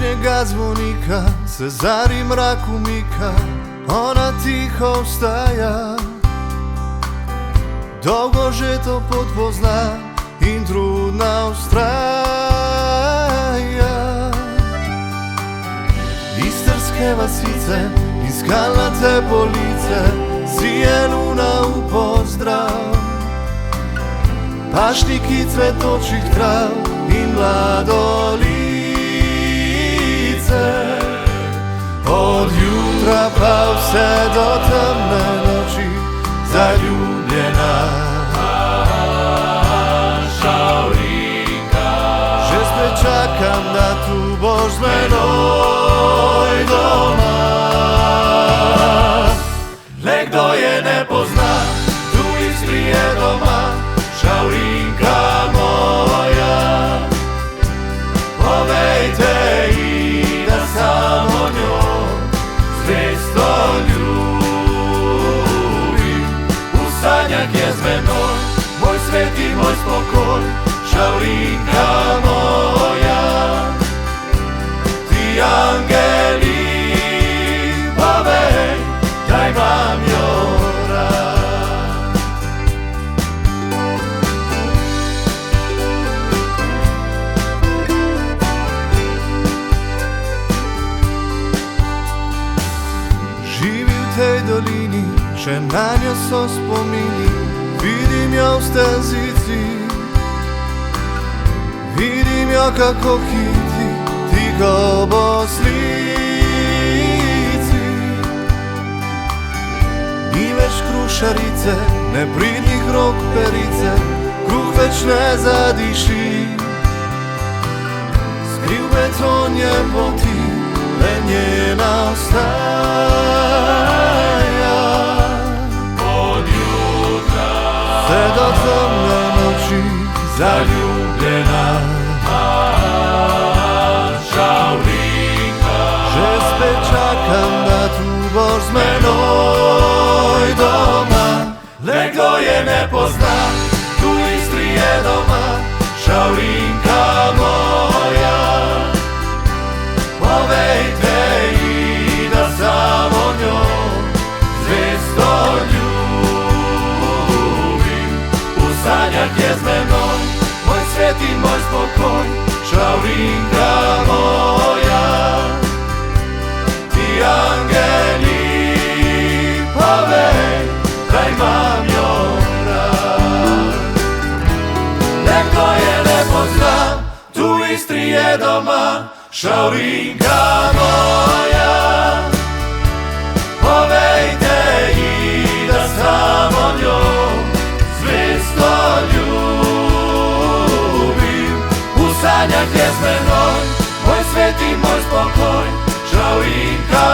posljednjega zvonika se zari mrak umika, ona tiho ustaja. Dolgo že to podpozna in trudna ustraja. Istrske vasice in skalnate police, sije luna v pozdrav. Pašniki cvetočih trav in mladolice, od jutra pa vse do temne noči zaljubljena. Šaurinka, že spet čakam, da tu boš z menoj doma. le kdo je ne pozna, tu v Istri je doma. Šaurinka moja, povejte ji, da samo njo zvesto ljubim. V sanjah je z menoj, moj svet in moj spokoj. Šaurinka moja, ti angeli, povej, da imam jo rad. Živi v tej dolini, še nanjo so spomini. Vidim jo v stezici, vidim jo kako hiti, tiho boslici. Ni več krušarice, nepridnih rok perice, kruh več ne zadiši. Skriv beton je poti, le njena ostaja. Od jutra Vse do temne noči zaljubljena. Šaurinka, Že spet čakam, da tu boš z menoj doma. le kdo je ne pozna, tu v Istri je doma. Šaurinka moja, povejte ji, da samo njo zvesto ljubim. V sanjah je z menoj, moj svet in moj spokoj. Šaurinka moja, ti angeli, povej, da imam jo rad. Le kdo je ne pozna, tu v Istri je doma. Šaurinka moja, povejte ji, da samo njo zvesto ljubim. V sanjah je z menoj, moj svet in moj spokoj. Šaurinka